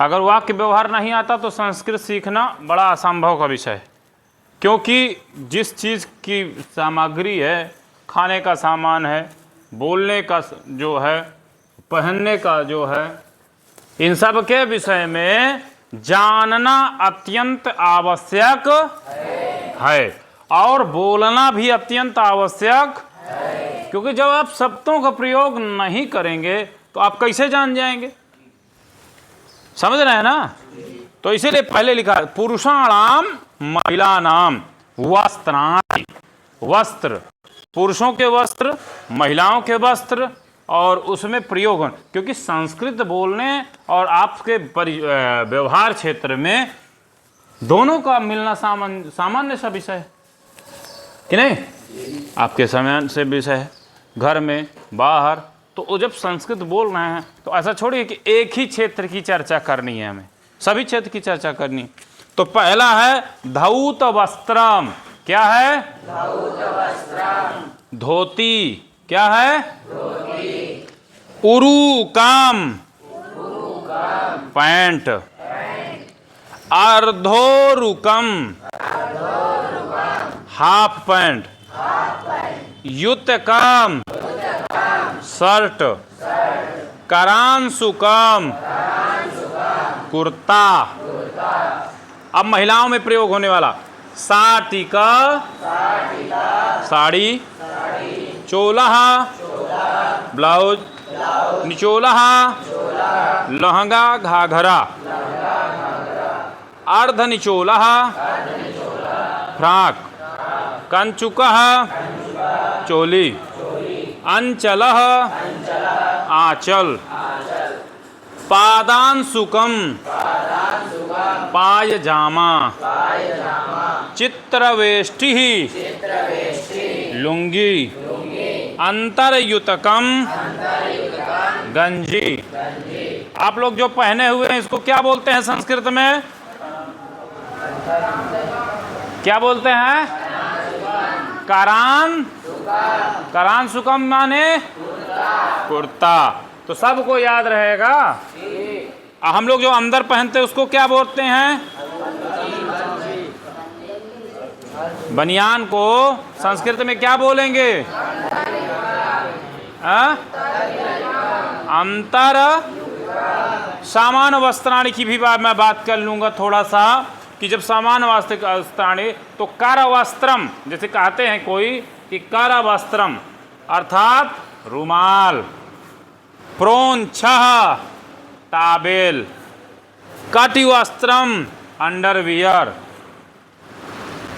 अगर वाक्य व्यवहार नहीं आता तो संस्कृत सीखना बड़ा असंभव का विषय है, क्योंकि जिस चीज़ की सामग्री है, खाने का सामान है, बोलने का जो है, पहनने का जो है, इन सब के विषय में जानना अत्यंत आवश्यक है और बोलना भी अत्यंत आवश्यक है। क्योंकि जब आप शब्दों का प्रयोग नहीं करेंगे तो आप कैसे जान जाएंगे? समझ रहे हैं ना? तो इसीलिए पहले लिखा है पुरुषाणाम महिलानाम वस्त्राणि। वस्त्र, पुरुषों के वस्त्र, महिलाओं के वस्त्र, और उसमें प्रयोग, क्योंकि संस्कृत बोलने और आपके व्यवहार क्षेत्र में दोनों का मिलना सामान्य सा विषय है कि नहीं? आपके सामान्य से विषय है, घर में, बाहर। तो वो जब संस्कृत बोल रहे हैं तो ऐसा छोड़िए कि एक ही क्षेत्र की चर्चा करनी है, हमें सभी क्षेत्र की चर्चा करनी है। तो पहला है धौत वस्त्रम। क्या है? धौत वस्त्रम। धोती। क्या है? धोती। उरुकम। Pant. अर्धोरुकम। Half pant. युतकम। Shirt. करांशुकम। Kurta. अब महिलाओं में प्रयोग होने वाला साटिका, साड़ी, चोलहा, ब्लाउज, निचोलहा, लहंगा घाघरा, अर्ध निचोलहा, फ्राक, कंचुकः चोली, अंचलः आंचल, पादांशुकम पायजामा, चित्रवेष्टि लुंगी, अंतरयुतकम गंजी। आप लोग जो पहने हुए हैं इसको क्या बोलते हैं संस्कृत में? क्या बोलते हैं? करांशुकम माने कुर्ता। तो सबको याद रहेगा। हम लोग जो अंदर पहनते हैं उसको क्या बोलते हैं? बनियान को संस्कृत में क्या बोलेंगे? अंतर सामान वस्त्राणि की भी मैं बात कर लूँगा थोड़ा सा, कि जब सामान वस्त्राणि तो कर वस्त्रम, जैसे कहते हैं कोई कि कर वस्त्रम अर्थात रुमाल, प्रोंछः टावेल, कटिवस्त्रम अंडरवियर।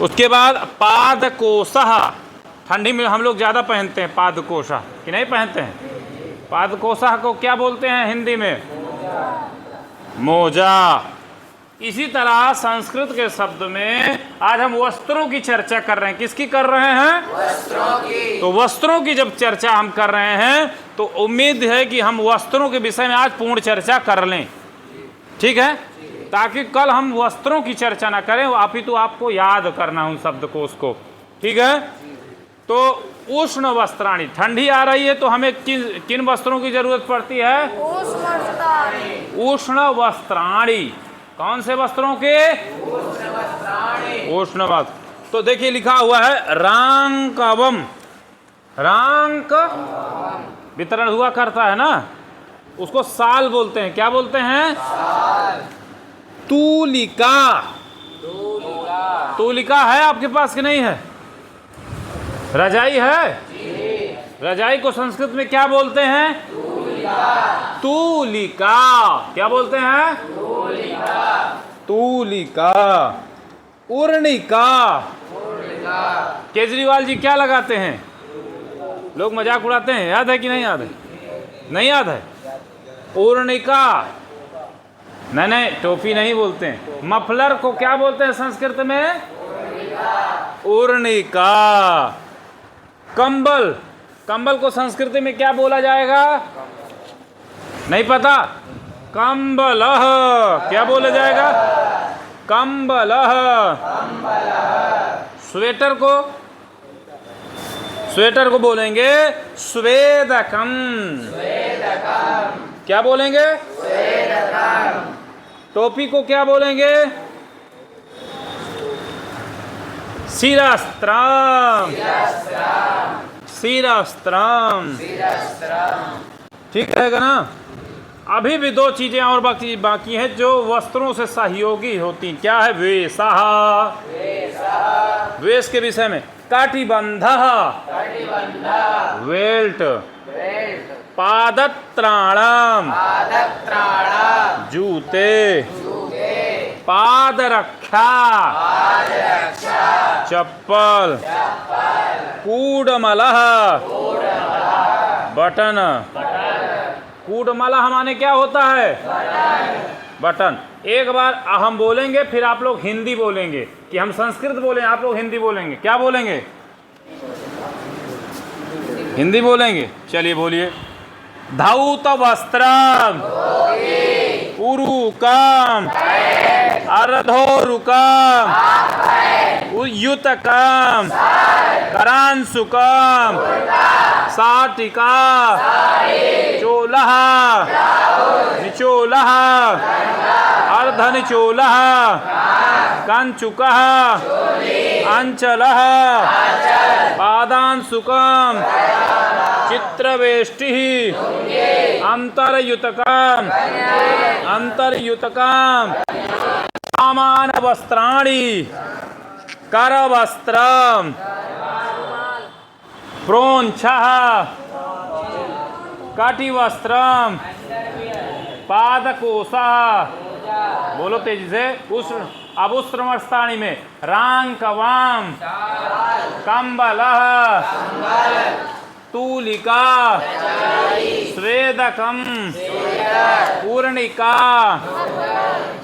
उसके बाद पादकोशः, ठंडी में हम लोग ज़्यादा पहनते हैं पादकोशः, कि नहीं पहनते हैं? पादकोशः को क्या बोलते हैं हिंदी में? मोजा। इसी तरह संस्कृत के शब्द में आज हम वस्त्रों की चर्चा कर रहे हैं। किसकी कर रहे हैं? वस्त्रों की। तो वस्त्रों की जब चर्चा हम कर रहे हैं तो उम्मीद है कि हम वस्त्रों के विषय में आज पूर्ण चर्चा कर लें, ठीक है? ताकि कल हम वस्त्रों की चर्चा ना करें, आप ही तो आपको याद करना उन शब्दकोश को, ठीक है? तो उष्ण वस्त्राणि, ठंडी आ रही है तो हमें किन वस्त्रों की जरूरत पड़ती है? उष्ण वस्त्राणि। कौन से वस्त्रों के? उष्ण वस्त्र। तो देखिए लिखा हुआ है रांकवम। रांक वितरण हुआ करता है ना, उसको साल बोलते हैं। क्या बोलते हैं? साल। तूलिका। तूलिका है आपके पास कि नहीं है? रजाई है? रजाई को संस्कृत में क्या बोलते हैं? तूलिका। क्या बोलते हैं? तूलिका। उर्णिका। केजरीवाल जी क्या लगाते हैं? लोग मजाक उड़ाते हैं, याद है कि नहीं याद है? नहीं याद है? उर्णिका। नहीं, टोपी नहीं बोलते हैं। मफलर को क्या बोलते हैं संस्कृत में? उर्णिका। कंबल, कंबल को संस्कृत में क्या बोला जाएगा? नहीं पता? कंबलः। क्या बोला जाएगा? कंबलः। स्वेटर को, स्वेटर को बोलेंगे स्वेदकम। क्या बोलेंगे? टोपी को क्या बोलेंगे? शिरस्त्रम। शिरस्त्रम, ठीक रहेगा ना? अभी भी दो चीजें और बाकी हैं जो वस्त्रों से सहयोगी होती। क्या है? वेशः। वेश के विषय में कटिबंधः, बेल्ट। पादत्राणम, जूते। पादरक्षा, चप्पल। कूडमलः, बटन। कूडमलः माने क्या होता है? बटन। एक बार हम बोलेंगे, फिर आप लोग हिंदी बोलेंगे, कि हम संस्कृत बोलें, आप लोग हिंदी बोलेंगे। क्या बोलेंगे? हिंदी बोलेंगे। चलिए बोलिए। धौत वस्त्रम, उरुकम, अर्धोरुकम, युतकम, करांशुकम, साटिका, चोलः, निचोलः, अर्धनिचोलः, कंचुकः, अंचलः, पादांशुकम, चित्रवेष्टिः, अंतर्युतकम, अंतर्युतकम। सामान वस्त्राणि, करवस्त्रम, प्रोंछः, कटिवस्त्रम, पादकोशः। बोलो तेजी से। अब वस्त्राणि में रांकवाम, कंबलः, तूलिका, स्वेदकम, पूर्णिका,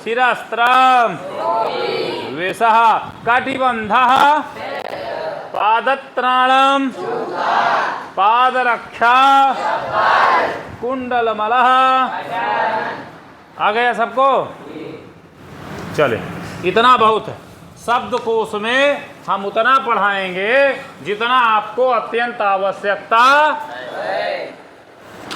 शिरस्त्रम, वेशः। कटिबंधः, पादत्राणम, पादरक्षा, कुंडलमलः। आ गया सबको? चले, इतना बहुत है। शब्दकोश में हम उतना पढ़ाएंगे जितना आपको अत्यंत आवश्यकता